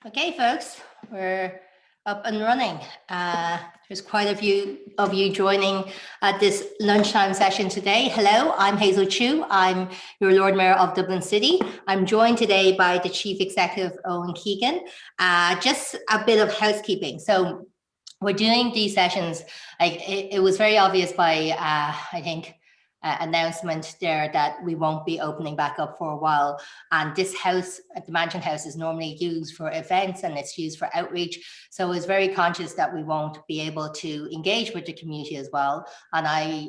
Okay, folks, we're up and running. There's quite a few of you joining at this lunchtime session today. Hello, I'm HazelChu. I'm your Lord Mayor of Dublin City. I'm joined today by the Chief Executive, Owen Keegan. Just a bit of housekeeping. So we're doing these sessions, it was very obvious by, I think, announcement there that we won't be opening back up for a while. And this house, the Mansion House, is normally used for events and it's used for outreach. So I was very conscious that we won't be able to engage with the community as well. And I,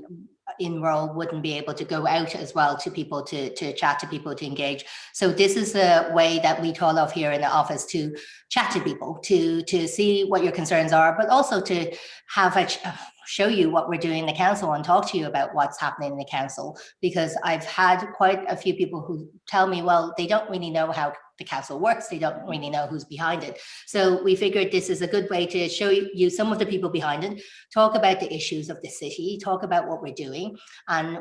in role, wouldn't be able to go out as well to people to chat to people, to engage. So this is a way that we call off here in the office to chat to people, to see what your concerns are, but also to have show you what we're doing in the council and talk to you about what's happening in the council, because I've had quite a few people who tell me, well, they don't really know how the council works. They don't really know who's behind it. So we figured this is a good way to show you some of the people behind it, talk about the issues of the city, talk about what we're doing, and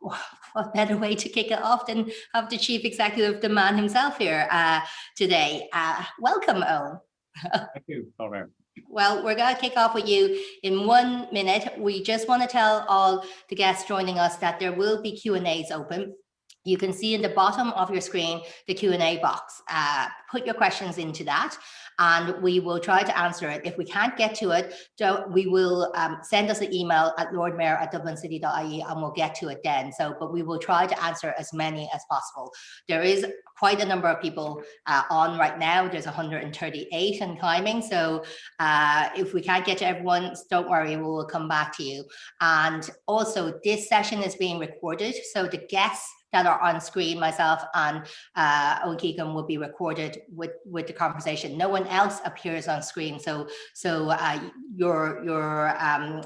what better way to kick it off than have the Chief Executive, the man himself, here today. Welcome, Owen. Thank you, Robert. Well, we're going to kick off with you in 1 minute. We just want to tell all the guests joining us that there will be Q&As open. You can see in the bottom of your screen the Q&A box. Put your questions into that and we will try to answer it. If we can't get to it, we will send us an email at lordmayor@dublincity.ie and we'll get to it then. But we will try to answer as many as possible. There is quite a number of people on right now. There's 138 and climbing. So if we can't get to everyone, don't worry, we will come back to you. And also this session is being recorded. So the guests that are on screen, myself and Owen Keegan, will be recorded with the conversation. No one else appears on screen, so your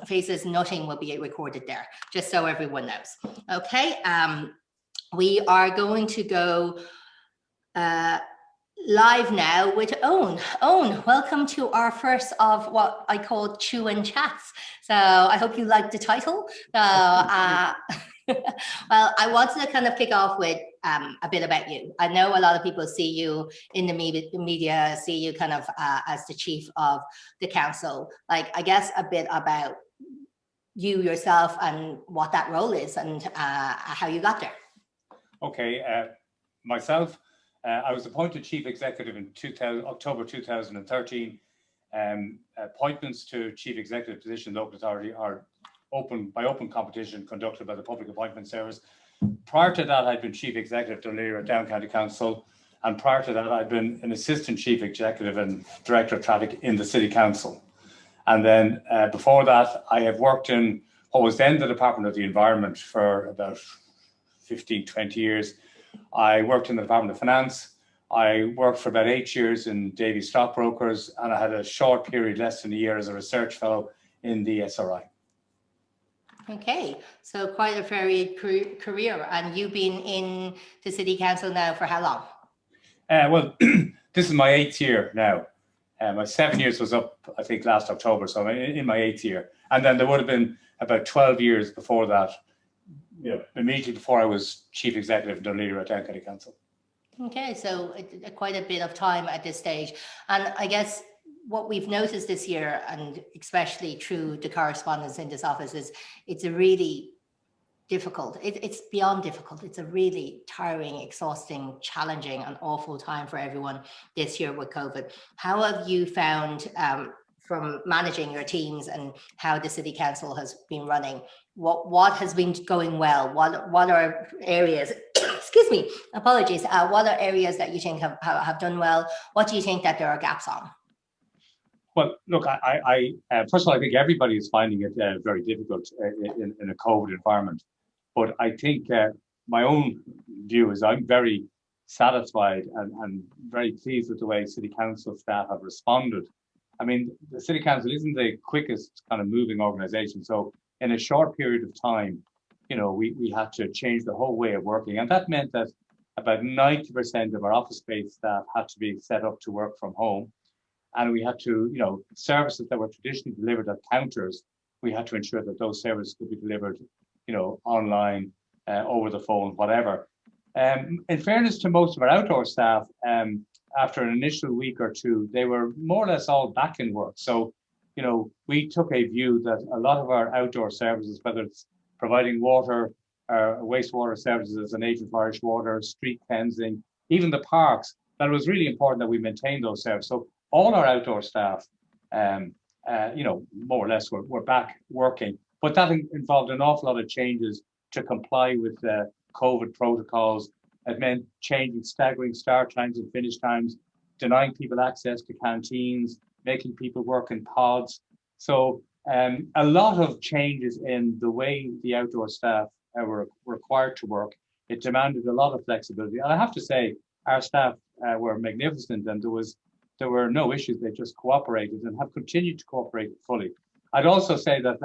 faces, nothing will be recorded there, just so everyone knows. Okay, we are going to go live now with Owen. Owen, welcome to our first of what I call Chew and Chats. So I hope you like the title. Well, I wanted to kind of kick off with a bit about you. I know a lot of people see you in the media, see you kind of as the chief of the council. Like, I guess a bit about you yourself and what that role is and how you got there. Okay, myself, I was appointed chief executive in October 2013. Appointments to chief executive position in local authority are by open competition conducted by the Public Appointment Service. Prior to that, I'd been chief executive at Down County Council, and prior to that, I'd been an assistant chief executive and director of traffic in the City Council. And then before that, I have worked in what was then the Department of the Environment for about 15, 20 years. I worked in the Department of Finance. I worked for about 8 years in Davy Stockbrokers, and I had a short period, less than a year, as a research fellow in the SRI. Okay, so quite a varied career, and you've been in the City Council now for how long? Well, this is my 8th year now. My 7 years was up, I think, last October, so I'm in my 8th year. And then there would have been about 12 years before that, immediately before I was chief executive of Down County Council. Okay, so quite a bit of time at this stage. And I guess what we've noticed this year, and especially through the correspondence in this office, is it's a really difficult, it's beyond difficult. It's a really tiring, exhausting, challenging, and awful time for everyone this year with COVID. How have you found from managing your teams and how the City Council has been running? What has been going well? What are areas, excuse me, apologies, what are areas that you think have done well? What do you think that there are gaps on? Well, look, I first of all, I think everybody is finding it very difficult in a COVID environment. But I think my own view is I'm very satisfied and very pleased with the way City Council staff have responded. I mean, the City Council isn't the quickest kind of moving organisation. So in a short period of time, we had to change the whole way of working. And that meant that about 90% of our office-based staff had to be set up to work from home. And we had to, services that were traditionally delivered at counters, we had to ensure that those services could be delivered, online, over the phone, whatever. In fairness to most of our outdoor staff, after an initial week or two, they were more or less all back in work. So, we took a view that a lot of our outdoor services, whether it's providing water, wastewater services as an agent for Irish Water, street cleansing, even the parks, that it was really important that we maintain those services. So all our outdoor staff, more or less were back working, but that involved an awful lot of changes to comply with COVID protocols. It meant changing, staggering start times and finish times, denying people access to canteens, making people work in pods. So a lot of changes in the way the outdoor staff were required to work. It demanded a lot of flexibility. And I have to say, our staff were magnificent, and there were no issues. They just cooperated and have continued to cooperate fully. I'd also say that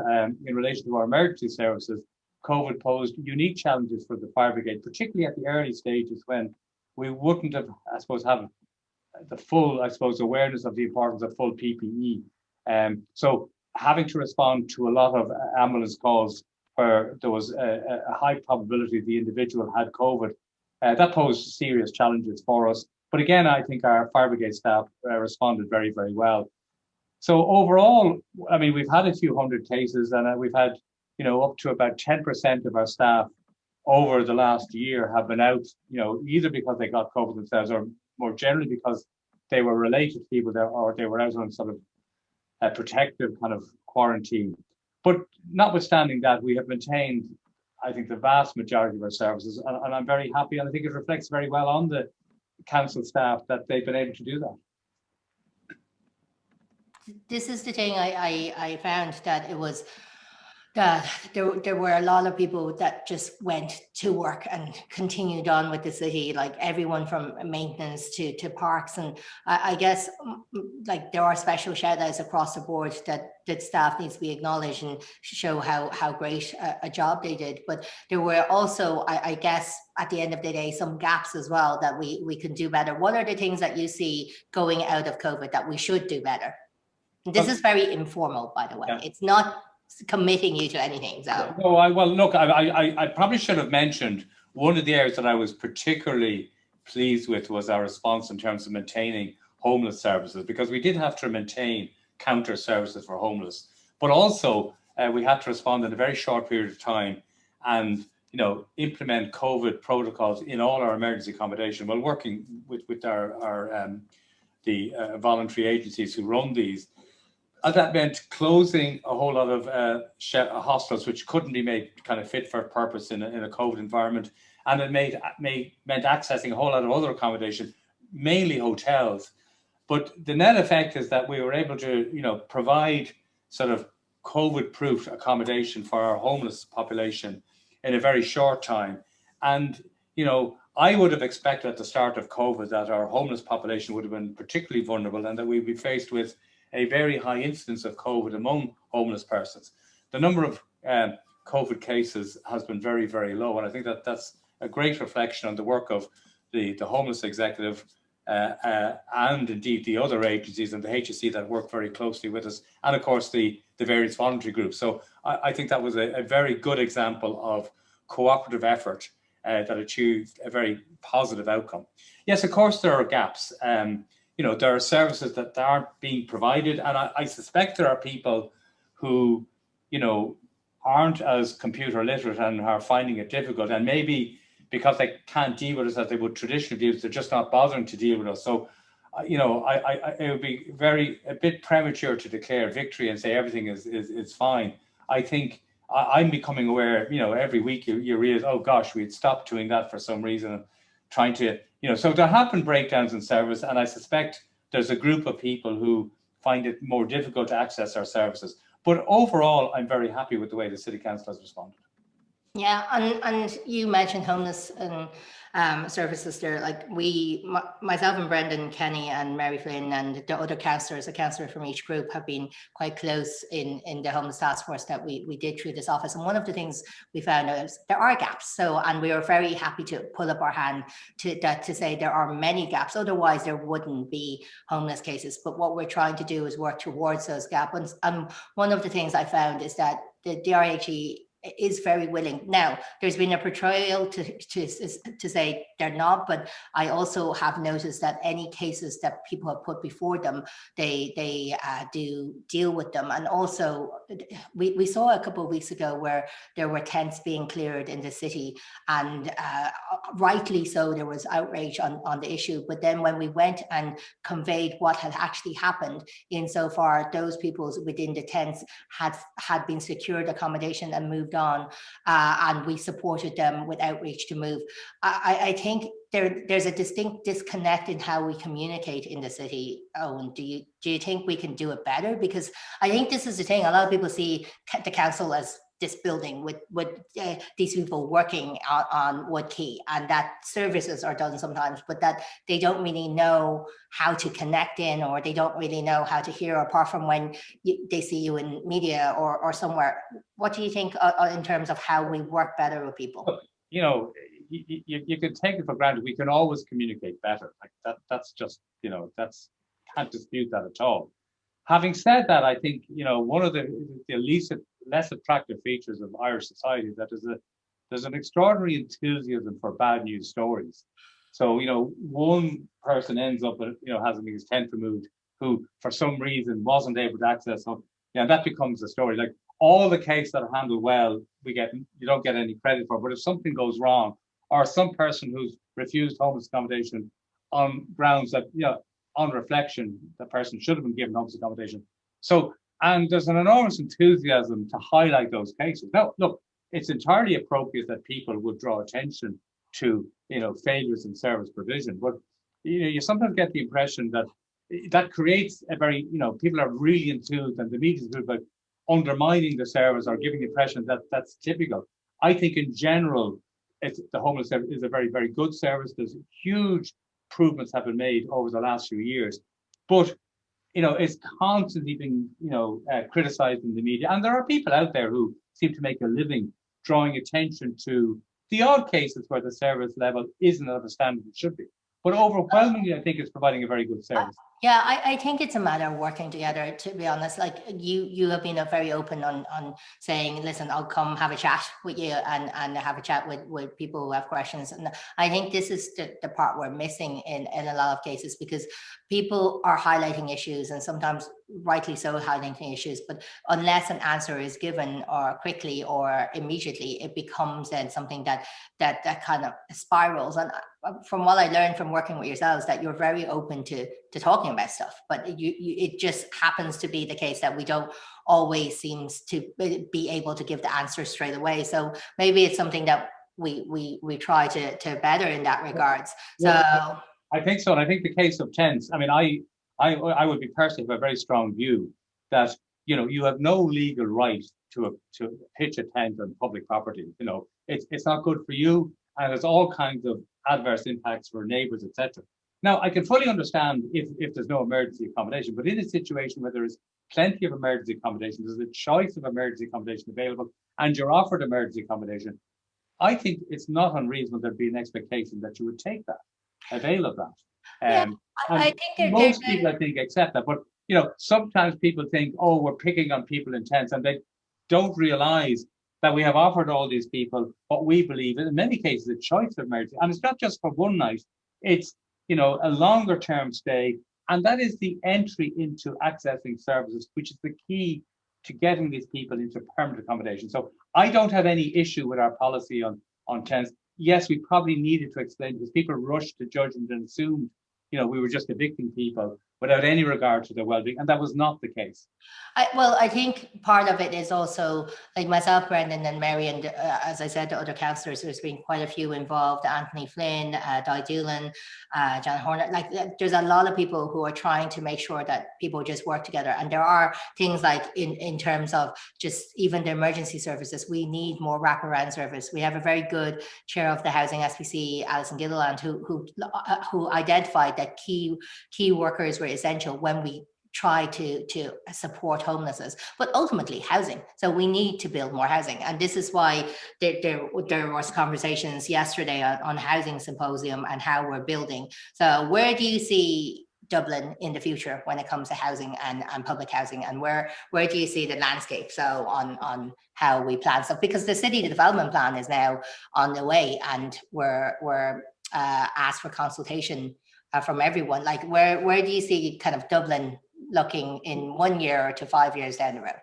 in relation to our emergency services, COVID posed unique challenges for the fire brigade, particularly at the early stages when we wouldn't have, have the full, awareness of the importance of full PPE. So having to respond to a lot of ambulance calls where there was a high probability the individual had COVID, that posed serious challenges for us. But again, I think our fire brigade staff responded very, very well. So overall, we've had a few hundred cases, and we've had, up to about 10% of our staff over the last year have been out, either because they got COVID themselves or more generally because they were related to people there, or they were out on sort of a protective kind of quarantine. But notwithstanding that, we have maintained, I think, the vast majority of our services, and I'm very happy, and I think it reflects very well on the council staff that they've been able to do that. This is the thing I found, that it was that there were a lot of people that just went to work and continued on with the city, like everyone from maintenance to parks. And I guess like there are special shout outs across the board that staff needs to be acknowledged and show how great a job they did. But there were also, I guess, at the end of the day, some gaps as well that we can do better. What are the things that you see going out of COVID that we should do better? This is very informal, by the way. Yeah. It's not committing you to anything. So. No, look, I probably should have mentioned one of the areas that I was particularly pleased with was our response in terms of maintaining homeless services, because we did have to maintain counter services for homeless, but also we had to respond in a very short period of time and implement COVID protocols in all our emergency accommodation while working with our voluntary agencies who run these. And that meant closing a whole lot of hostels which couldn't be made kind of fit for purpose in a COVID environment, and it meant accessing a whole lot of other accommodation, mainly hotels. But the net effect is that we were able to, provide sort of COVID-proof accommodation for our homeless population in a very short time. And I would have expected at the start of COVID that our homeless population would have been particularly vulnerable, and that we'd be faced with a very high incidence of COVID among homeless persons. The number of COVID cases has been very, very low, and I think that that's a great reflection on the work of the homeless executive and indeed the other agencies and the HSE that work very closely with us, and of course the various voluntary groups. So I think that was a very good example of cooperative effort that achieved a very positive outcome. Yes, of course there are gaps. There are services that aren't being provided, and I suspect there are people who, aren't as computer literate and are finding it difficult, and maybe because they can't deal with us as they would traditionally deal with us, they're just not bothering to deal with us. So, it would be a bit premature to declare victory and say everything is fine. I think I'm becoming aware, every week you realize, oh gosh, we had stopped doing that for some reason, trying to, so there have been breakdowns in service, and I suspect there's a group of people who find it more difficult to access our services. But overall, I'm very happy with the way the City Council has responded. Yeah, and you mentioned homeless and services there. Like myself and Brendan Kenny and Mary Flynn and the other councillors, a councillor from each group, have been quite close in the homeless task force that we did through this office. And one of the things we found is there are gaps. So, and we were very happy to pull up our hand to say there are many gaps. Otherwise, there wouldn't be homeless cases. But what we're trying to do is work towards those gaps. And one of the things I found is that the DRHE is very willing. Now, there's been a portrayal to say they're not, but I also have noticed that any cases that people have put before them, they do deal with them. And also, we saw a couple of weeks ago where there were tents being cleared in the city, and rightly so, there was outrage on the issue. But then when we went and conveyed what had actually happened, insofar those people within the tents had been secured accommodation and moved on, and we supported them with outreach to move. I think there's a distinct disconnect in how we communicate in the city. Owen, do you think we can do it better? Because I think this is the thing. A lot of people see the council as this building with these people working on Wood Quay, and that services are done sometimes, but that they don't really know how to connect in, or they don't really know how to hear, apart from when they see you in media or somewhere. What do you think in terms of how we work better with people? You know, you can take it for granted. We can always communicate better. Like that's just, can't dispute that at all. Having said that, I think, one of the less attractive features of Irish society is that there's an extraordinary enthusiasm for bad news stories. So, one person ends up, having his tent removed, who for some reason wasn't able to access home. That becomes a story. Like all the cases that are handled well, you don't get any credit for. But if something goes wrong, or some person who's refused homeless accommodation on grounds that, on reflection, the person should have been given homeless accommodation. So, and there's an enormous enthusiasm to highlight those cases. Now, look, it's entirely appropriate that people would draw attention to, failures in service provision. But, you sometimes get the impression that creates a very, people are really enthused, and the media is good about undermining the service or giving the impression that that's typical. I think in general, the homeless service is a very, very good service. There's huge improvements have been made over the last few years, but it's constantly being criticized in the media, and there are people out there who seem to make a living drawing attention to the odd cases where the service level isn't at the standard it should be. But overwhelmingly, I think it's providing a very good service. Yeah, I think it's a matter of working together, to be honest. Like you have been very open on saying, listen, I'll come have a chat with you and have a chat with people who have questions. And I think this is the part we're missing in a lot of cases, because people are highlighting issues, and sometimes rightly so highlighting issues, but unless an answer is given or quickly or immediately, it becomes then something that kind of spirals. And from what I learned from working with yourselves, that you're very open to talking about stuff, but it just happens to be the case that we don't always seems to be able to give the answer straight away. So maybe it's something that we try to better in that regards. So I think so. And I think the case of tents, I mean, I would be personally have a very strong view that, you have no legal right to pitch a tent on public property. It's not good for you, and there's all kinds of adverse impacts for neighbours, etc. Now, I can fully understand if there's no emergency accommodation, but in a situation where there is plenty of emergency accommodation, there's a choice of emergency accommodation available, and you're offered emergency accommodation, I think it's not unreasonable there'd be an expectation that you would take that, avail of that. I think most people, I think, accept that. But, sometimes people think, oh, we're picking on people in tents, and they don't realize that we have offered all these people what we believe, in many cases, a choice of emergency. And it's not just for one night, it's, a longer term stay. And that is the entry into accessing services, which is the key to getting these people into permanent accommodation. So I don't have any issue with our policy on tents. Yes, we probably needed to explain, because people rushed to judgment and assumed, we were just evicting people without any regard to their well-being, and that was not the case. I think part of it is also, like myself, Brendan, and Mary, and as I said, the other councillors, there's been quite a few involved, Anthony Flynn, Di Doolan, John Horner. Like there's a lot of people who are trying to make sure that people just work together. And there are things like in terms of just even the emergency services, we need more wraparound service. We have a very good chair of the Housing SPC, Alison Gilliland, who identified that key workers were essential when we try to support homelessness, but ultimately housing. So we need to build more housing, and this is why there was conversations yesterday on housing symposium and how we're building. So where do you see Dublin in the future when it comes to housing and public housing, and where do you see the landscape so on how we plan stuff, because the city development plan is now on the way and we're asked for consultation from everyone. Like where do you see kind of Dublin looking in 1 year to 5 years down the road?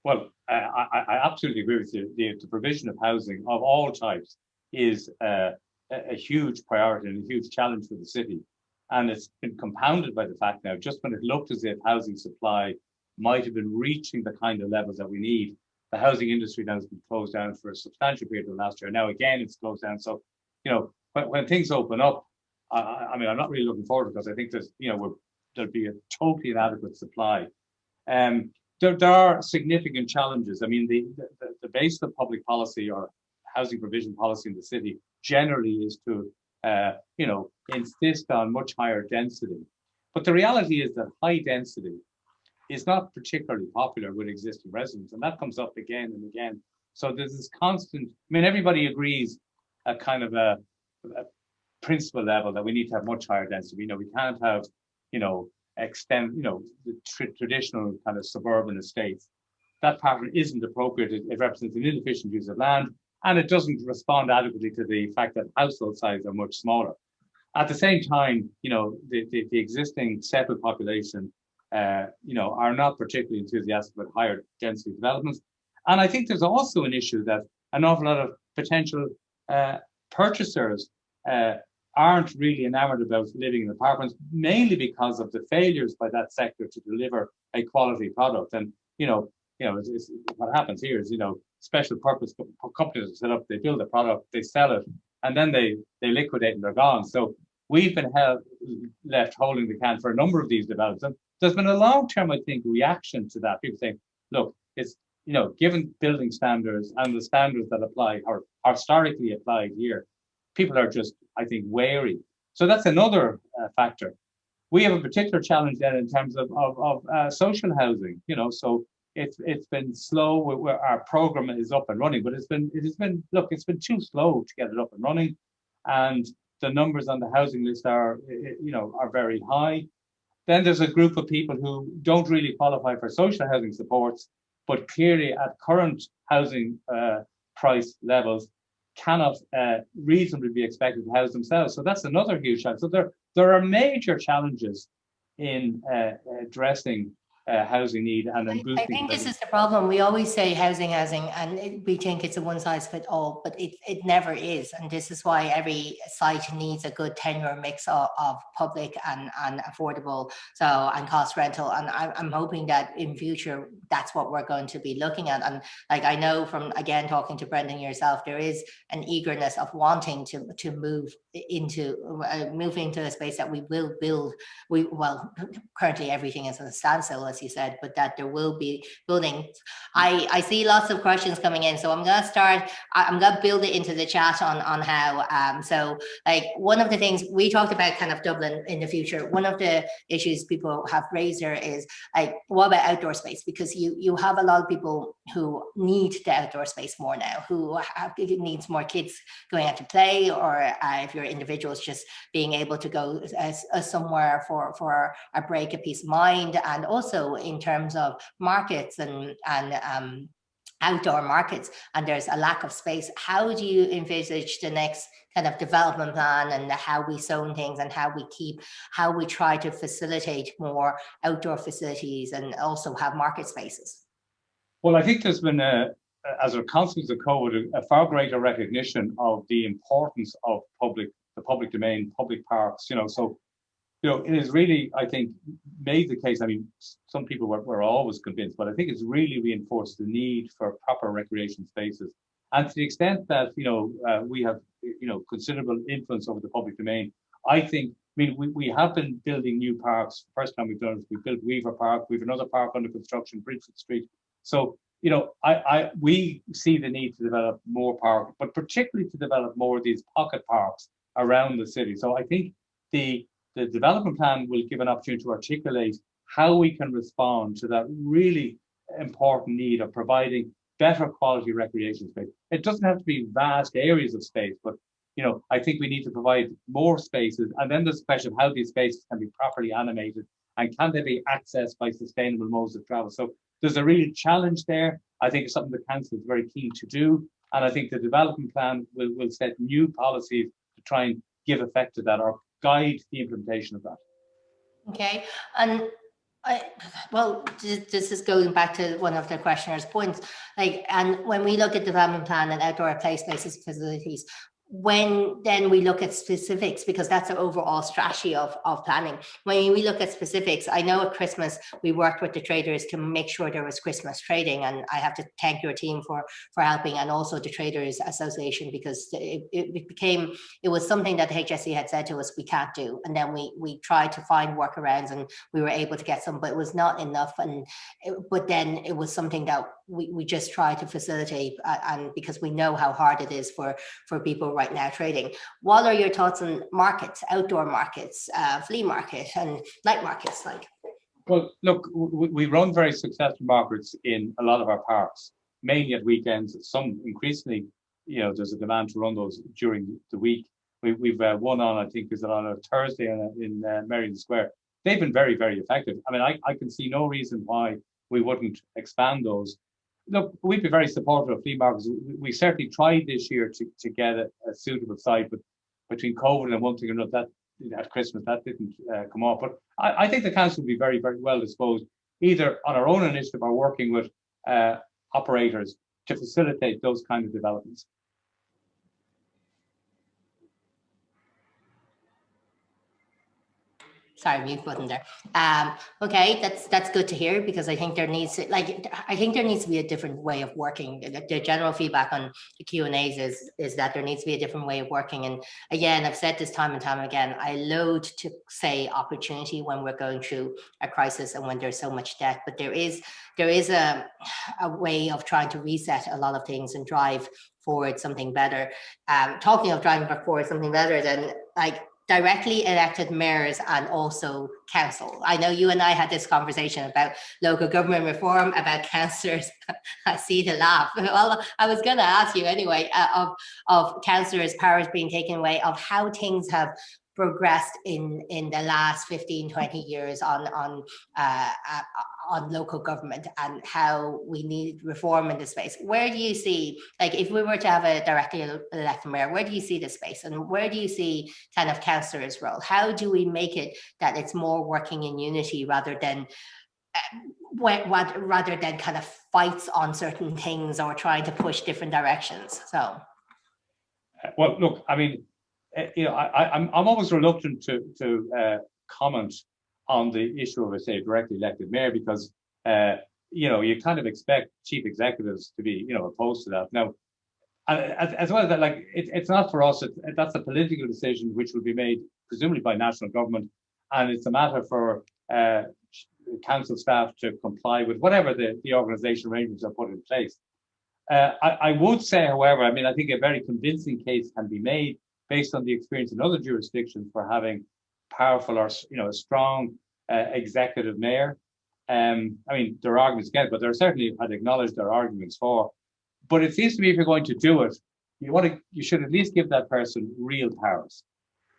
Well, I absolutely agree with you. The provision of housing of all types is a huge priority and a huge challenge for the city. And it's been compounded by the fact now, just when it looked as if housing supply might have been reaching the kind of levels that we need, the housing industry now has been closed down for a substantial period of last year. Now, again, it's closed down. So, when things open up, I mean, I'm not really looking forward, because I think there's, there'll be a totally inadequate supply. There are significant challenges. I mean, the base of public policy or housing provision policy in the city generally is to, insist on much higher density. But the reality is that high density is not particularly popular with existing residents, and that comes up again and again. So there's this constant, I mean, everybody agrees at kind of a principle level that we need to have much higher density. We can't have, the traditional kind of suburban estates. That pattern isn't appropriate. It represents an inefficient use of land, and it doesn't respond adequately to the fact that household sizes are much smaller. At the same time, the existing settled population, are not particularly enthusiastic about higher density developments. And I think there's also an issue that an awful lot of potential purchasers aren't really enamored about living in apartments, mainly because of the failures by that sector to deliver a quality product. And, it's what happens here is, special purpose companies are set up, they build a product, they sell it, and then they liquidate and they're gone. So we've been left holding the can for a number of these developments. And there's been a long-term, I think, reaction to that. People saying, look, it's, given building standards and the standards that apply or historically applied here, people are just, I think, wary. So that's another factor. We have a particular challenge then in terms of social housing. So it's been slow. Our program is up and running, but it's been too slow to get it up and running, and the numbers on the housing list are very high. Then there's a group of people who don't really qualify for social housing supports, but clearly at current housing price levels cannot reasonably be expected to house themselves. So that's another huge challenge. So there are major challenges in addressing housing need and boosting. I think this is the problem. We always say housing, and we think it's a one size fits all, but it never is. And this is why every site needs a good tenure mix of public and affordable, and cost rental. And I'm hoping that in future, that's what we're going to be looking at. And like, I know from, again, talking to Brendan yourself, there is an eagerness of wanting to move into a space that we will build. Currently everything is at a standstill, as you said, but that there will be building. I see lots of questions coming in, so I'm going to build it into the chat on how, so like one of the things we talked about kind of Dublin in the future, one of the issues people have raised there is like, what about outdoor space? Because you have a lot of people who need the outdoor space more now, who needs more kids going out to play, or if you're individuals, just being able to go somewhere for a break, a peace of mind. And also in terms of markets and outdoor markets, and there's a lack of space. How do you envisage the next kind of development plan, and how we zone things, and how we try to facilitate more outdoor facilities and also have market spaces? Well, I think there's been as a consequence of COVID, a far greater recognition of the importance of the public domain, public parks. So it is really, I think, made the case. I mean, some people were always convinced, but I think it's really reinforced the need for proper recreation spaces. And to the extent that, we have, considerable influence over the public domain, we have been building new parks. The first time we've done it, we built Weaver Park. We have another park under construction, Bridgewood Street. So, we see the need to develop more parks, but particularly to develop more of these pocket parks around the city. So I think the development plan will give an opportunity to articulate how we can respond to that really important need of providing better quality recreation space. It doesn't have to be vast areas of space, but I think we need to provide more spaces. And then there's the question of how these spaces can be properly animated and can they be accessed by sustainable modes of travel. So there's a real challenge there. I think it's something the council is very keen to do. And I think the development plan will set new policies to try and give effect to that or guide the implementation of that. Okay. And this is going back to one of the questioner's points. And when we look at development plan and outdoor play spaces facilities, when then we look at specifics, because that's the overall strategy of planning. When we look at specifics, I know at Christmas we worked with the traders to make sure there was Christmas trading, and I have to thank your team for helping, and also the Traders Association, because it was something that the HSE had said to us we can't do, and then we tried to find workarounds and we were able to get some, but it was not enough. But then it was something that we just tried to facilitate, and because we know how hard it is for people right now trading. What are your thoughts on markets, outdoor markets, flea market and night markets like? Well, look, we run very successful markets in a lot of our parks, mainly at weekends. Some increasingly, there's a demand to run those during the week. We've one on, I think, is on a Thursday in Merrion Square. They've been very, very effective. I mean, I can see no reason why we wouldn't expand those. Look, we'd be very supportive of flea markets. We certainly tried this year to get a suitable site, but between COVID and one thing or another, that at Christmas that didn't come off. But I think the council would be very, very well disposed, either on our own initiative or working with operators to facilitate those kind of developments. Sorry, mute button there. Okay, that's good to hear, because I think there needs to, be a different way of working. The general feedback on the Q&As is that there needs to be a different way of working. And again, I've said this time and time again, I loathe to say opportunity when we're going through a crisis and when there's so much debt, but there is a way of trying to reset a lot of things and drive forward something better. Talking of driving forward something better, then directly elected mayors and also council. I know you and I had this conversation about local government reform, about councillors. I see the laugh. Well, I was going to ask you anyway, of councillors' powers being taken away, of how things have progressed in the last 15, 20 years on local government, and how we need reform in this space. Where do you see, if we were to have a directly elected mayor, where do you see the space, and where do you see kind of councillors' role? How do we make it that it's more working in unity rather than kind of fights on certain things or trying to push different directions? So, well, look, I mean, I'm always reluctant to comment on the issue of, say, directly elected mayor, because you kind of expect chief executives to be opposed to that. Now, as well as that, it's not for us. That's a political decision which will be made presumably by national government, and it's a matter for council staff to comply with whatever the organisation arrangements are put in place. I would say, however, I mean, I think a very convincing case can be made based on the experience in other jurisdictions for having powerful or a strong executive mayor. I mean, there are arguments against, but there are certainly, I'd acknowledge there are arguments for. But it seems to me if you're going to do it, you should at least give that person real powers,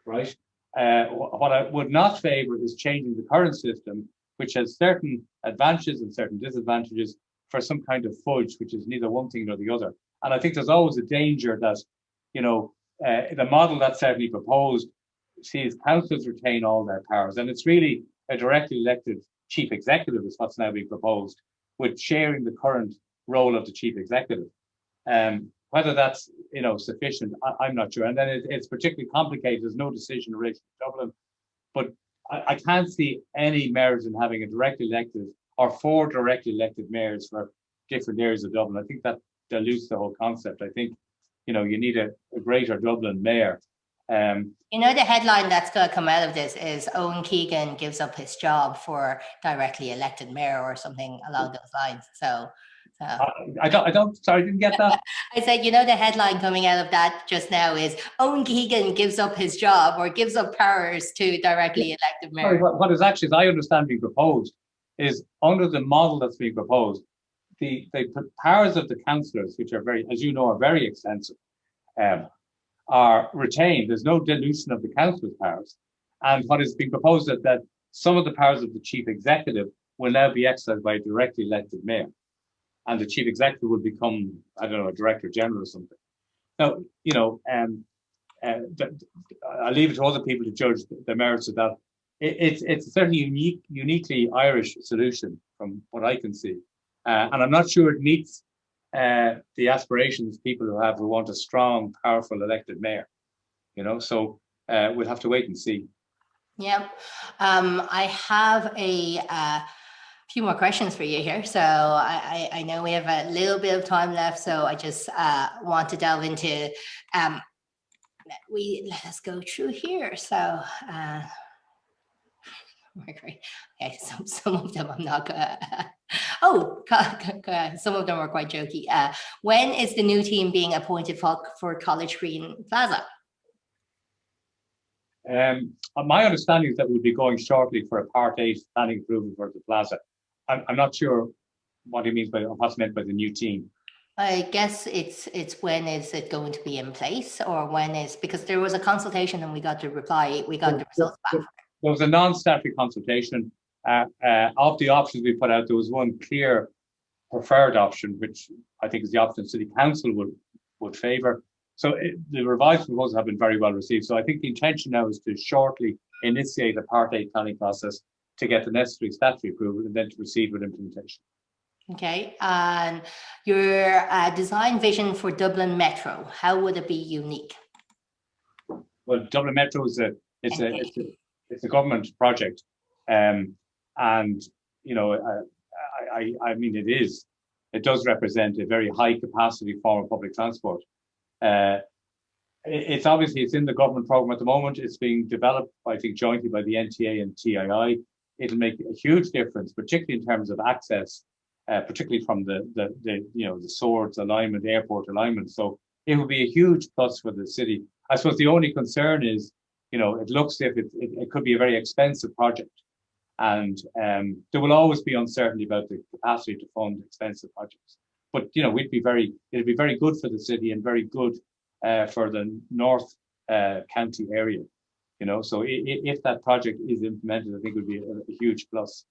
right? What I would not favour is changing the current system, which has certain advantages and certain disadvantages, for some kind of fudge, which is neither one thing nor the other. And I think there's always a danger that, the model that's certainly proposed sees councils retain all their powers, and it's really a directly elected chief executive is what's now being proposed, with sharing the current role of the chief executive. Whether that's sufficient, I'm not sure. And then it's particularly complicated. There's no decision in relation to Dublin, but I can't see any merit in having a directly elected or 4 directly elected mayors for different areas of Dublin. I think that dilutes the whole concept. I think you need a greater Dublin mayor. The headline that's going to come out of this is Owen Keegan gives up his job for directly elected mayor, or something along those lines. So I don't. Sorry, I didn't get that. I said, the headline coming out of that just now is Owen Keegan gives up his job or gives up powers to directly elected mayor. Sorry, what is actually, as I understand, being proposed is under the model that's being proposed, the powers of the councillors, which are very, as you know, are very extensive, are retained. There's no dilution of the council's powers. And what is being proposed is that some of the powers of the chief executive will now be exercised by a directly elected mayor. And the chief executive will become, I don't know, a director general or something. Now, I'll leave it to other people to judge the merits of that. It's a certainly uniquely Irish solution from what I can see. And I'm not sure it meets the aspirations people who want a strong, powerful elected mayor. So we'll have to wait and see. Yeah, I have a few more questions for you here. So I know we have a little bit of time left, so I just want to delve into, let's go through here. So, okay, some of them I'm not gonna, some of them are quite jokey. When is the new team being appointed for College Green Plaza? My understanding is that we'll be going shortly for a Part 8 planning approval for the plaza. I'm not sure what he means by what's meant by the new team. I guess it's when is it going to be in place, or when is, because there was a consultation and we got the reply, we got the results back. There was a non-statutory consultation. Of the options we put out, there was one clear preferred option, which I think is the option City Council would favour. So the revised proposals have been very well received. So I think the intention now is to shortly initiate a Part 8 planning process to get the necessary statutory approval and then to proceed with implementation. Okay, and your design vision for Dublin Metro, how would it be unique? Well, Dublin Metro is it's a government project, and I mean it does represent a very high capacity form of public transport. It's in the government program at the moment. It's being developed, I think, jointly by the NTA and TII. It'll make a huge difference, particularly in terms of access, particularly from the Swords alignment, airport alignment. So it will be a huge plus for the city. I suppose the only concern is, it looks as if it could be a very expensive project, and there will always be uncertainty about the capacity to fund expensive projects. But it'd be very good for the city and very good for the North County area. So if that project is implemented, I think it would be a huge plus.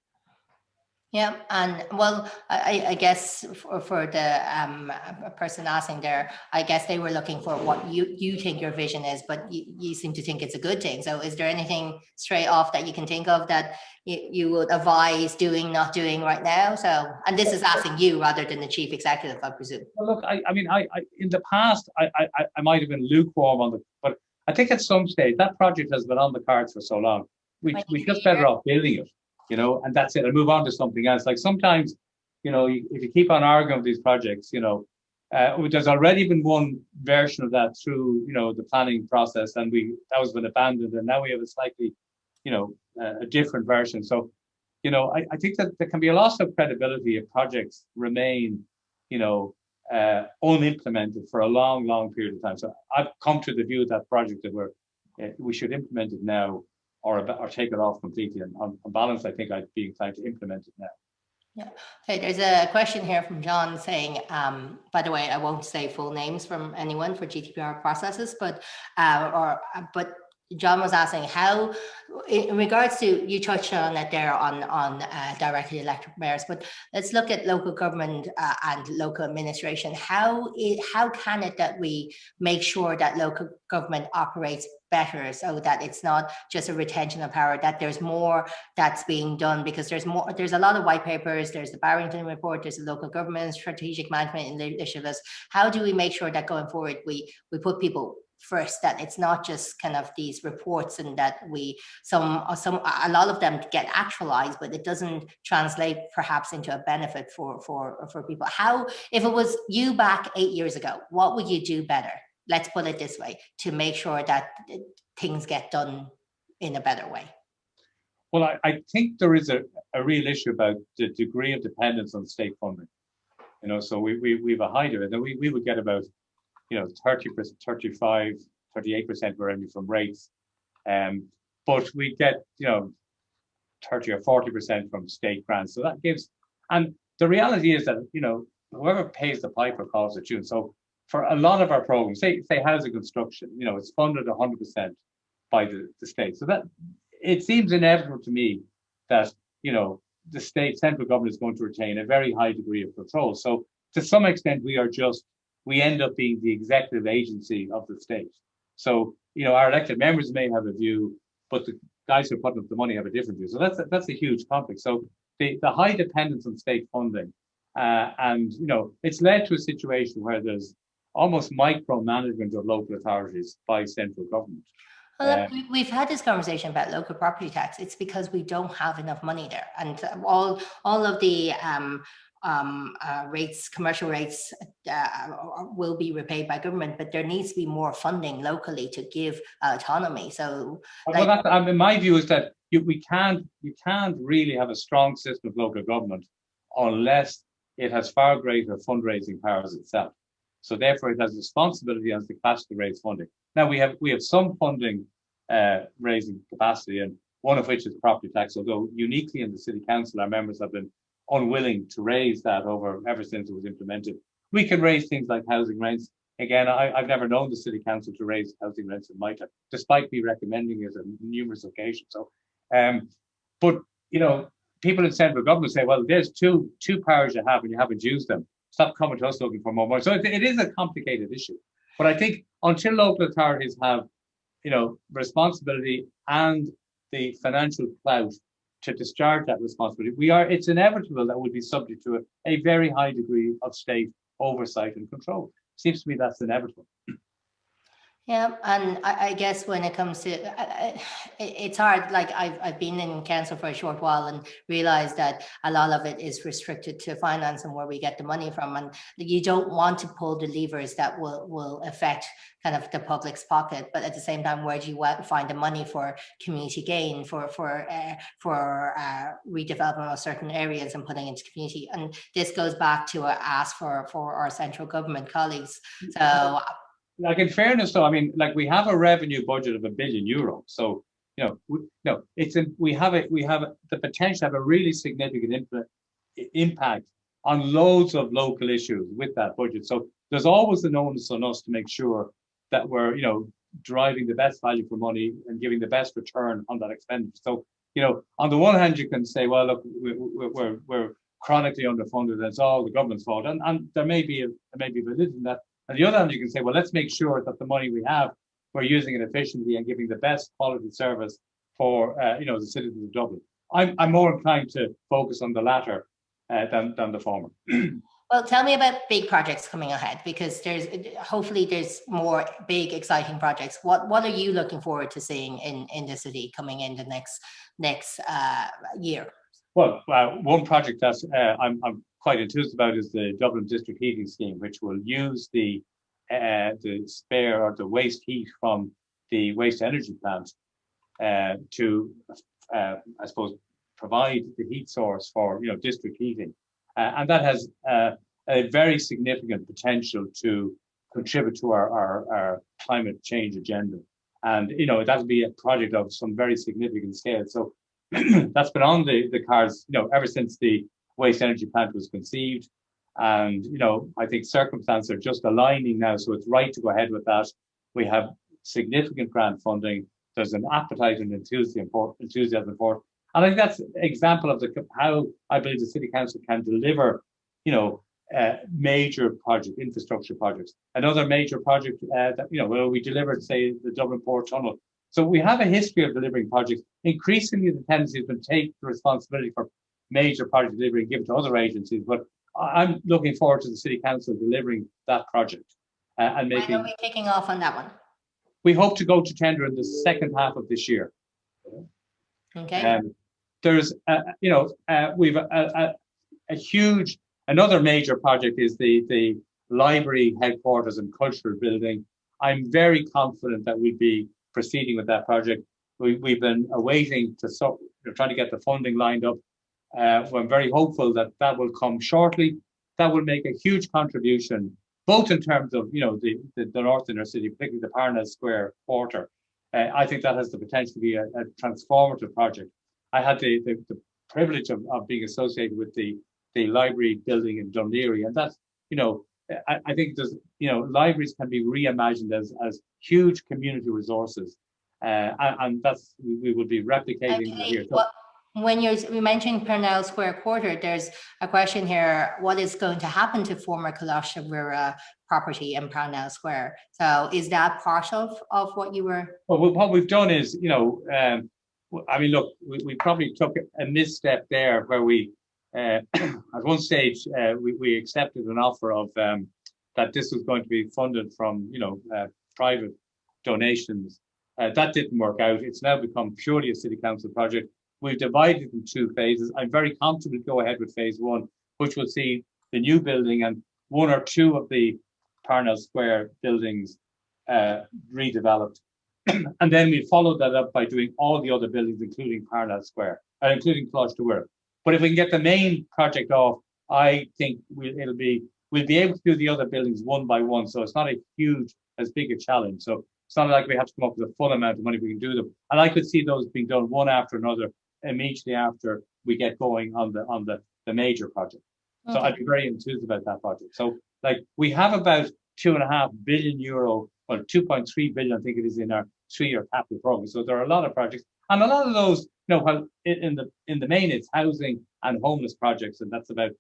Yeah, and well, I guess for the person asking there, I guess they were looking for what you think your vision is, but you seem to think it's a good thing. So is there anything straight off that you can think of that you would advise doing, not doing right now? So, and this is asking you rather than the chief executive, I presume. Well, look, I mean, in the past, I might have been lukewarm on but I think at some stage that project has been on the cards for so long. We just better off building it. And that's it. I'll move on to something else. Like sometimes, if you keep on arguing with these projects, there's already been one version of that through, the planning process, and that was been abandoned, and now we have a slightly, a different version. So, I think that there can be a loss of credibility if projects remain, unimplemented for a long, long period of time. So I've come to the view of that project that we should implement it now, or take it off completely. And on balance, I think I'd be inclined to implement it now. Yeah. Okay, there's a question here from John saying, by the way, I won't say full names from anyone for GDPR processes, but John was asking how, in regards to, you touched on it there on directly elected mayors, but let's look at local government and local administration. How can it that we make sure that local government operates better, so that it's not just a retention of power, that there's more that's being done? Because there's a lot of white papers, there's the Barrington report, there's the local government strategic management initiatives. How do we make sure that going forward we put people first, that it's not just kind of these reports, and that a lot of them get actualized, but it doesn't translate perhaps into a benefit for people? How, if it was you back 8 years ago, what would you do better? Let's put it this way, to make sure that things get done in a better way. Well, I think there is a real issue about the degree of dependence on state funding. So we have a high of it, and we would get about 30%, 35, 38% revenue from rates, but we get 30 or 40% from state grants. So that gives, and the reality is that whoever pays the piper calls the tune. So for a lot of our programs, say housing construction, it's funded 100% by the state. So that it seems inevitable to me that, the central government is going to retain a very high degree of control. So to some extent, we end up being the executive agency of the state. So, our elected members may have a view, but the guys who are putting up the money have a different view. So that's a huge conflict. So the high dependence on state funding, and, it's led to a situation where there's almost micromanagement of local authorities by central government. Well, look, we've had this conversation about local property tax. It's because we don't have enough money there, and all of the rates, commercial rates, will be repaid by government, but there needs to be more funding locally to give autonomy. So, my view is that you can't really have a strong system of local government unless it has far greater fundraising powers itself. So therefore, it has responsibility as the capacity to raise funding. Now we have some funding raising capacity, and one of which is property tax. Although uniquely in the city council, our members have been unwilling to raise that ever since it was implemented. We can raise things like housing rents. Again, I've never known the city council to raise housing rents in my time, despite me recommending it on numerous occasions. So, but people in central government say, well, there's two powers you have and you haven't used them. Stop coming to us looking for more money. So it is a complicated issue. But I think until local authorities have, responsibility and the financial clout to discharge that responsibility, it's inevitable that we'll be subject to a very high degree of state oversight and control. Seems to me that's inevitable. Yeah, and I guess when it comes to it's hard. Like I've been in council for a short while and realized that a lot of it is restricted to finance and where we get the money from, and you don't want to pull the levers that will affect kind of the public's pocket. But at the same time, where do you find the money for community gain, for redevelopment of certain areas and putting into community? And this goes back to a ask for our central government colleagues. So. Like in fairness, though, I mean, like we have a revenue budget of €1 billion. So, we have the potential to have a really significant impact on loads of local issues with that budget. So there's always an onus on us to make sure that we're, driving the best value for money and giving the best return on that expenditure. So, on the one hand, you can say, well, look, we're chronically underfunded. That's all the government's fault, and there may be validity in that. On the other hand, you can say, well, let's make sure that the money we have, we're using it efficiently and giving the best quality service for, the citizens of Dublin. I'm more inclined to focus on the latter than the former. Well, tell me about big projects coming ahead, because hopefully there's more big, exciting projects. What are you looking forward to seeing in the city coming in the next year? Well, one project that I'm quite enthused about is the Dublin District Heating Scheme, which will use the spare or the waste heat from the waste energy plant to, I suppose, provide the heat source for district heating, and that has a very significant potential to contribute to our climate change agenda, and that will be a project of some very significant scale. So that's been on the cards, ever since the waste energy plant was conceived. And, I think circumstances are just aligning now. So it's right to go ahead with that. We have significant grant funding. There's an appetite and enthusiasm for it. And I think that's an example of how I believe the City Council can deliver, major project, infrastructure projects. Another major project that, we delivered, say, the Dublin Port Tunnel. So we have a history of delivering projects. Increasingly, the tendency has been to take the responsibility for major project delivery and give it to other agencies. But I'm looking forward to the City Council delivering that project and making. When are we kicking off on that one? We hope to go to tender in the second half of this year. Okay. There's, we've a huge. Another major project is the library headquarters and cultural building. I'm very confident that we'll be proceeding with that project. We've been awaiting trying to get the funding lined up. I'm very hopeful that will come shortly. That will make a huge contribution, both in terms of the north inner city, particularly the Parnell Square quarter. I think that has the potential to be a transformative project. I had the privilege of being associated with the library building in Dundee, and that's I think there's, libraries can be reimagined as huge community resources, and that's we will be replicating that here. So, when we mentioned Purnell Square Quarter, there's a question here: what is going to happen to former Kalashawira property in Purnell Square? So, is that part of what you were? Well, what we've done is, I mean, look, we probably took a misstep there where we, at one stage, we accepted an offer of that this was going to be funded from, private donations. That didn't work out. It's now become purely a city council project. We've divided it in 2 phases. I'm very confident to go ahead with phase 1, which will see the new building and 1 or 2 of the Parnell Square buildings redeveloped. And then we followed that up by doing all the other buildings, including Parnell Square, including Cloisterware. But if we can get the main project off, I think we'll be able to do the other buildings one by one. So it's not as big a challenge. So it's not like we have to come up with a full amount of money. We can do them. And I could see those being done one after another immediately after we get going on the major project. Okay. So I'd be very enthused about that project. So we have about €2.5 billion, well, 2.3 billion, I think it is, in our 3-year capital program. So there are a lot of projects, and a lot of those, while in the main it's housing and homeless projects, and that's about.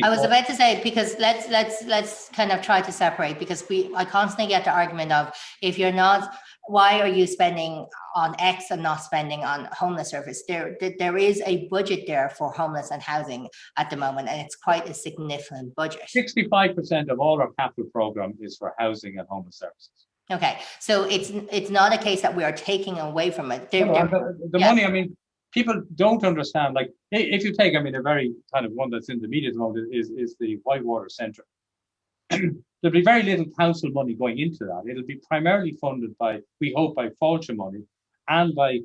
I was about to say, because let's kind of try to separate, because I constantly get the argument of, if you're not, why are you spending on X and not spending on homeless service? There is a budget there for homeless and housing at the moment, and it's quite a significant budget. 65% of all our capital program is for housing and homeless services. Okay, so it's not a case that we are taking away from it. The money, I mean, people don't understand. Like, if you take, I mean, a very kind of one that's in the media at the moment is the Whitewater Centre. There'll be very little council money going into that. It'll be primarily funded by, we hope, by HazelChu money, and by,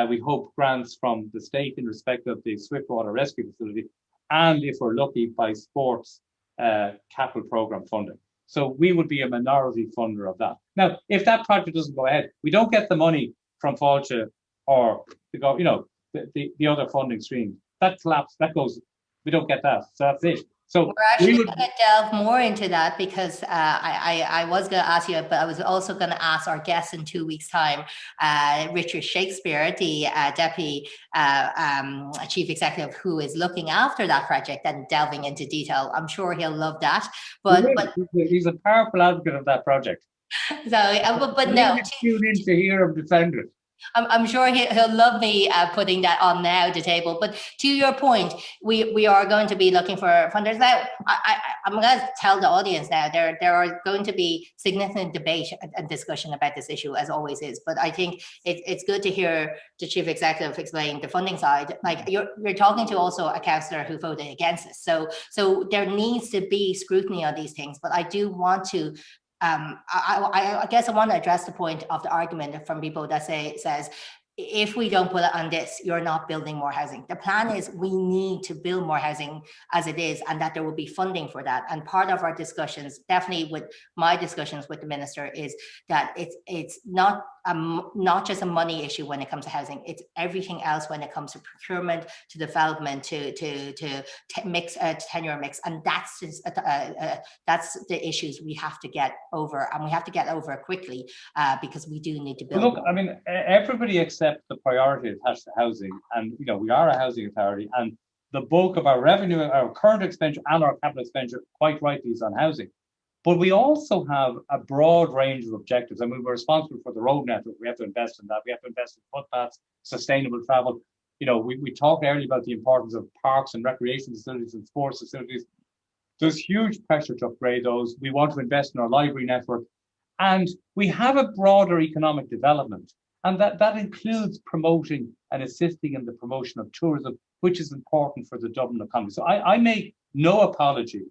we hope, grants from the state in respect of the Swiftwater Rescue Facility, and if we're lucky, by sports capital program funding. So we would be a minority funder of that. Now, if that project doesn't go ahead, we don't get the money from HazelChu or the other funding stream. That collapse, that goes, we don't get that. So that's it. So we're actually going to delve more into that, because I was going to ask you, but I was also going to ask our guest in 2 weeks' time, Richard Shakespeare, the Deputy Chief Executive, who is looking after that project and delving into detail. I'm sure he'll love that. But he's a powerful advocate of that project. So, but no. Tune in to hear him defend it. I'm sure he'll love me putting that on now the table. But to your point, we are going to be looking for funders. Now, I'm going to tell the audience now, there are going to be significant debate and discussion about this issue, as always is. But I think it's good to hear the Chief Executive explain the funding side. Like, you're talking to also a councillor who voted against this. So there needs to be scrutiny on these things. But I do want to I guess I want to address the point of the argument from people that says, if we don't put it on this, you're not building more housing. The plan is we need to build more housing as it is, and that there will be funding for that. And part of our discussions, definitely with my discussions with the minister, is that it's not just a money issue when it comes to housing. It's everything else when it comes to procurement, to development, to mix, tenure mix, and that's the issues we have to get over, and we have to get over quickly, because we do need to build. Look, I mean, everybody accepts the priority attached to housing, and we are a housing authority, and the bulk of our revenue, our current expenditure and our capital expenditure, quite rightly, is on housing. But we also have a broad range of objectives. I mean, we're responsible for the road network. We have to invest in that. We have to invest in footpaths, sustainable travel. We talked earlier about the importance of parks and recreation facilities and sports facilities. There's huge pressure to upgrade those. We want to invest in our library network. And we have a broader economic development. And that includes promoting and assisting in the promotion of tourism, which is important for the Dublin economy. So I make no apology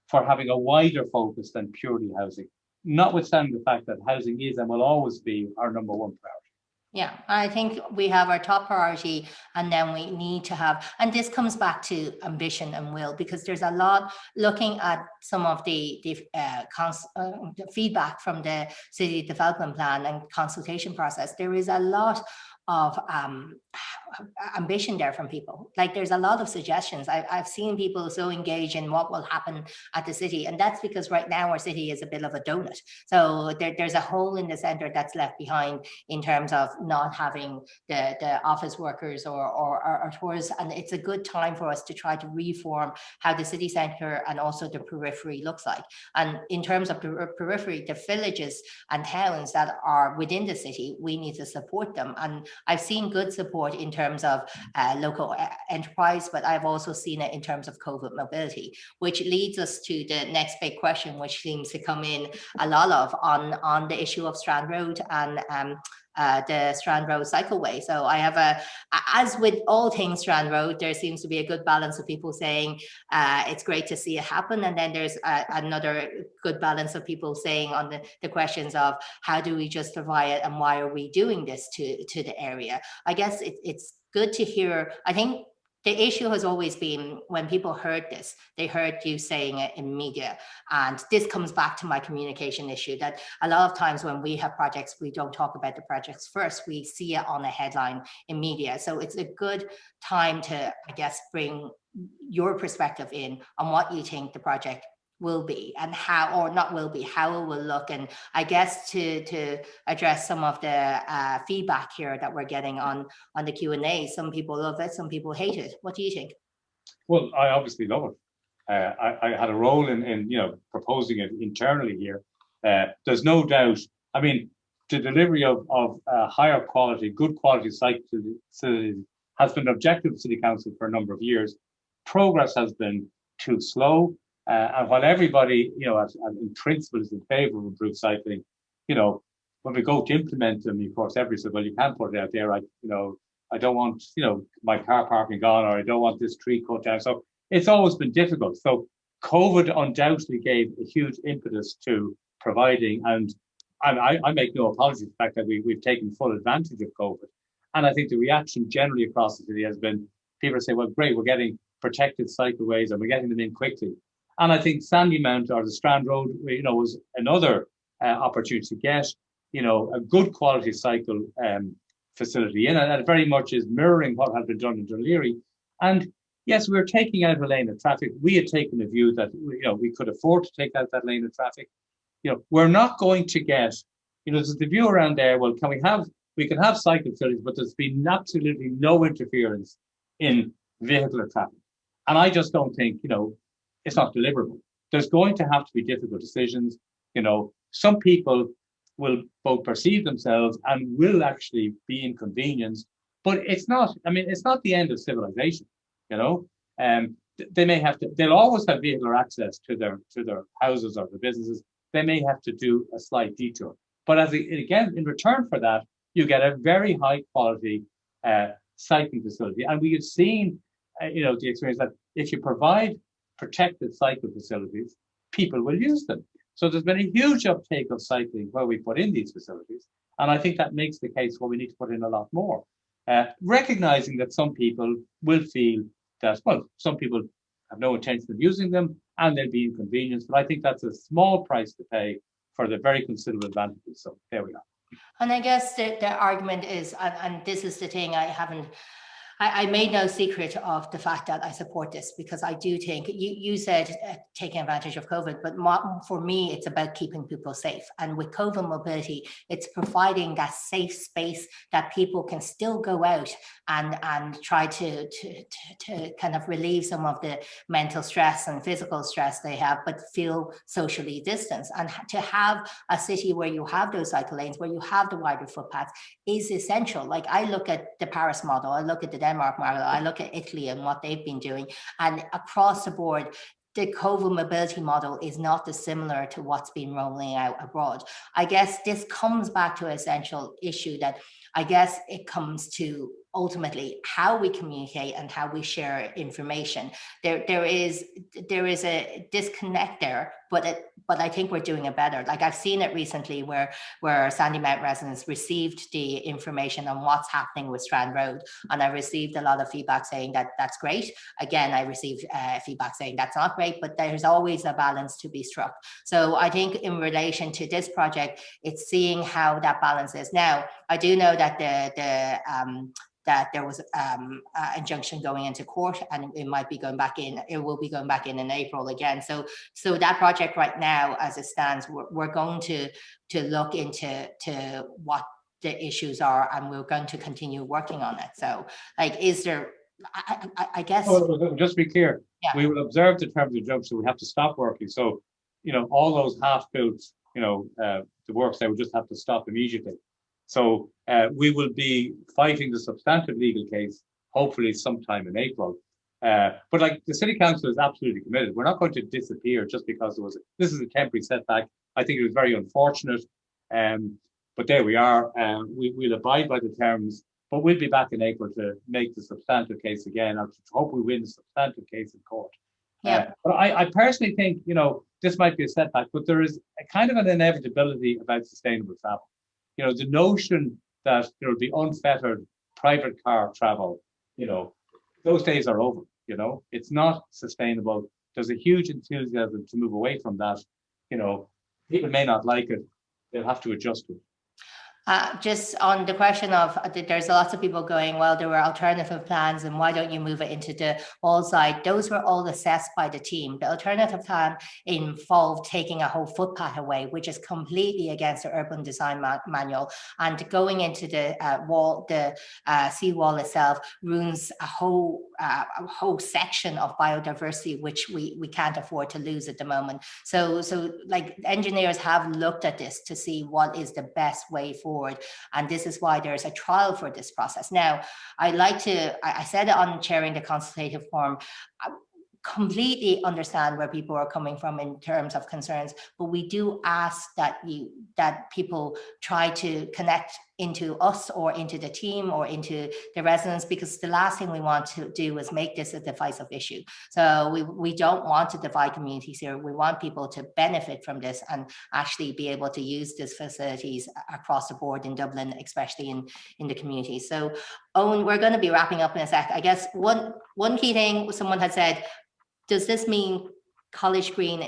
for having a wider focus than purely housing, notwithstanding the fact that housing is and will always be our number one priority. Yeah, I think we have our top priority, and then we need to have, and this comes back to ambition and will, because there's a lot, looking at some of the feedback from the city development plan and consultation process, there is a lot of ambition there from people. Like there's a lot of suggestions. I've seen people so engaged in what will happen at the city, and that's because right now our city is a bit of a donut. So there's a hole in the center that's left behind in terms of not having the office workers or tourists, and it's a good time for us to try to reform how the city center and also the periphery looks like. And in terms of the periphery, the villages and towns that are within the city, we need to support them. And I've seen good support in terms of local enterprise, but I've also seen it in terms of COVID mobility, which leads us to the next big question, which seems to come in a lot of on the issue of Strand Road and the Strand Road cycleway. So I have as with all things Strand Road, there seems to be a good balance of people saying it's great to see it happen. And then there's another good balance of people saying on the questions of how do we justify it and why are we doing this to the area? I guess it's good to hear. I think the issue has always been when people heard this, they heard you saying it in media. And this comes back to my communication issue that a lot of times when we have projects, we don't talk about the projects first. We see it on a headline in media. So it's a good time to, I guess, bring your perspective in on what you think the project will be and how, or not will be, how it will look. And I guess to address some of the feedback here that we're getting on the Q&A, some people love it, some people hate it. What do you think? Well, I obviously love it. I had a role in proposing it internally here. There's no doubt. I mean, the delivery of higher quality, good quality site facilities has been an objective of City Council for a number of years. Progress has been too slow. And while everybody, in principle is in favour of improved cycling, when we go to implement them, of course, everybody says, well, you can't put it out there. I don't want, my car parking gone, or I don't want this tree cut down. So it's always been difficult. So COVID undoubtedly gave a huge impetus to providing, and I make no apology for the fact that we've taken full advantage of COVID. And I think the reaction generally across the city has been, people say, well, great, we're getting protected cycleways and we're getting them in quickly. And I think Sandymount or the Strand Road, was another opportunity to get, a good quality cycle facility in, and that very much is mirroring what had been done in Dún Laoghaire. And yes, we're taking out a lane of traffic. We had taken a view that, we could afford to take out that lane of traffic. We're not going to get, there's the view around there, well, we can have cycle facilities, but there's been absolutely no interference in vehicular traffic. And I just don't think, it's not deliverable. There's going to have to be difficult decisions. Some people will both perceive themselves and will actually be inconvenienced, but it's not the end of civilization. They may have to, they'll always have vehicular access to their houses or their businesses. They may have to do a slight detour. But again, in return for that, you get a very high quality cycling facility. And we have seen, the experience that if you provide protected cycle facilities, people will use them. So there's been a huge uptake of cycling where we put in these facilities. And I think that makes the case where we need to put in a lot more. Recognizing that some people will feel that, well, some people have no intention of using them and they'll be inconvenienced. But I think that's a small price to pay for the very considerable advantages. So there we are. And I guess the argument is, and this is the thing, I made no secret of the fact that I support this, because I do think you said taking advantage of COVID, but for me, it's about keeping people safe. And with COVID mobility, it's providing that safe space that people can still go out and try to kind of relieve some of the mental stress and physical stress they have, but feel socially distanced. And to have a city where you have those cycle lanes, where you have the wider footpaths, is essential. Like I look at the Paris model, I look at the Denmark model, I look at Italy and what they've been doing, and across the board, the COVID mobility model is not dissimilar to what's been rolling out abroad. I guess this comes back to an essential issue that I guess it comes to ultimately how we communicate and how we share information. There is a disconnect there, but I think we're doing it better. Like I've seen it recently where Sandymount residents received the information on what's happening with Strand Road, and I received a lot of feedback saying that that's great. Again, I received feedback saying that's not great, but there's always a balance to be struck. So I think in relation to this project, it's seeing how that balance is. Now, I do know that that there was injunction going into court, and it might be going back in. It will be going back in April again. So that project right now, as it stands, we're going to look into what the issues are, and we're going to continue working on it. So, like, is there? I guess. Oh, just to be clear, yeah. We will observe the terms of injunction. We have to stop working. So, all those half-built, the works, they will just have to stop immediately. So we will be fighting the substantive legal case, hopefully sometime in April. But like, the City Council is absolutely committed. We're not going to disappear just because this is a temporary setback. I think it was very unfortunate. But there we are. We'll abide by the terms, but we'll be back in April to make the substantive case again. I hope we win the substantive case in court. Yeah. But I personally think, this might be a setback, but there is a kind of an inevitability about sustainable travel. The notion that there will be unfettered private car travel, those days are over. It's not sustainable. There's a huge enthusiasm to move away from that. People may not like it. They'll have to adjust to it. Just on the question of, there's lots of people going, well, there were alternative plans, and why don't you move it into the wall side? Those were all assessed by the team. The alternative plan involved taking a whole footpath away, which is completely against the urban design manual, and going into the wall, the seawall itself ruins a whole section of biodiversity, which we can't afford to lose at the moment. So like, engineers have looked at this to see what is the best way forward. And this is why there's a trial for this process. Now, I said it on chairing the consultative forum, I completely understand where people are coming from in terms of concerns, but we do ask that people try to connect into us or into the team or into the residents, because the last thing we want to do is make this a divisive issue. So we don't want to divide communities here. We want people to benefit from this and actually be able to use these facilities across the board in Dublin, especially in the community. So, Owen, we're going to be wrapping up in a sec. I guess one key thing someone had said, does this mean College Green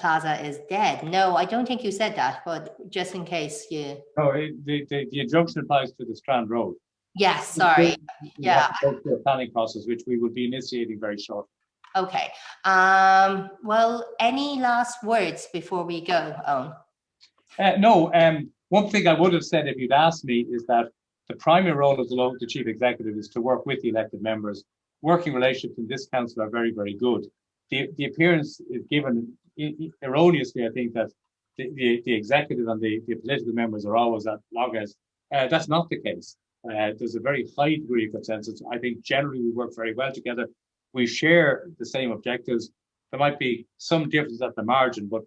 Plaza is dead? No, I don't think you said that, but just in case you... No, the injunction applies to the Strand Road. Yes, sorry. Yeah. Go through a planning process, which we will be initiating very shortly. Okay. Well, any last words before we go, Owen? No. One thing I would have said if you'd asked me is that the primary role of the chief executive is to work with the elected members. Working relationships in this council are very, very good. The appearance is given erroneously, I think, that the executive and the political members are always at loggerheads. That's not the case. There's a very high degree of consensus. I think generally we work very well together. We share the same objectives. There might be some differences at the margin, but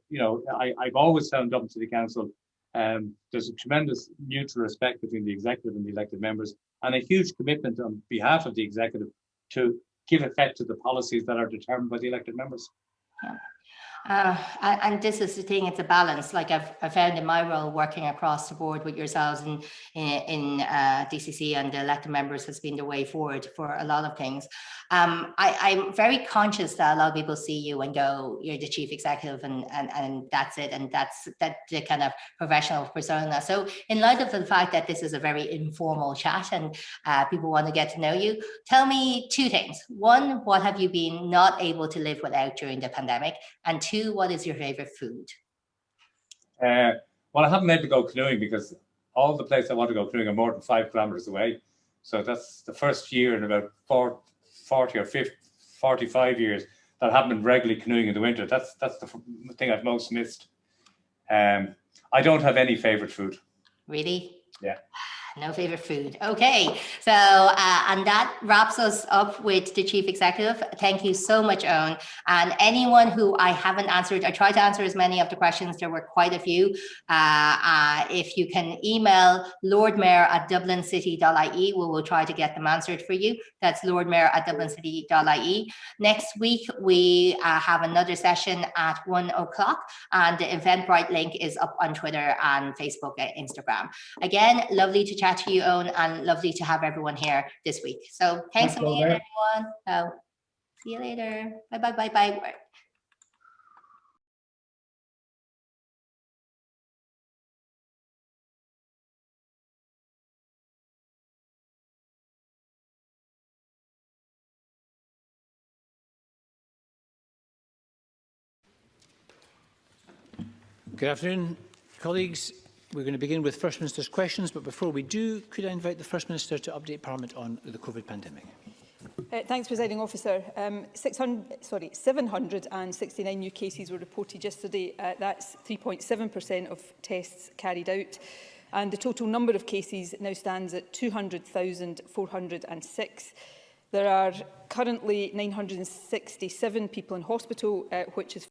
I've always found up to the council, there's a tremendous mutual respect between the executive and the elected members, and a huge commitment on behalf of the executive to give effect to the policies that are determined by the elected members. Yeah. And this is the thing, it's a balance. Like I've found in my role working across the board with yourselves in DCC and the elected members has been the way forward for a lot of things. I'm very conscious that a lot of people see you and go, you're the chief executive and that's it. And that's the kind of professional persona. So in light of the fact that this is a very informal chat and people want to get to know you, tell me two things. One, what have you been not able to live without during the pandemic? And two, what is your favorite food? Well, I haven't been able to go canoeing because all the places I want to go canoeing are more than 5 kilometers away. So that's the first year in about 40 or 50, 45 years that I haven't been regularly canoeing in the winter. That's the thing I've most missed. I don't have any favorite food. Really? Yeah. No favorite food. Okay, so and that wraps us up with the chief executive. Thank you so much, Owen. And anyone who I haven't answered, I tried to answer as many of the questions. There were quite a few. If you can email lordmayor@dublincity.ie, we will try to get them answered for you. That's lordmayor@dublincity.ie. Next week, we have another session at 1 o'clock, and the Eventbrite link is up on Twitter and Facebook and Instagram. Again, lovely to chat to you, Owen, and lovely to have everyone here this week. So thanks a million, everyone. See you later. Bye, bye, bye, bye. Good afternoon, colleagues. We're going to begin with First Minister's questions, but before we do, could I invite the First Minister to update Parliament on the COVID pandemic? Thanks, Presiding Officer. 769 new cases were reported yesterday. That's 3.7% of tests carried out. And the total number of cases now stands at 200,406. There are currently 967 people in hospital, which is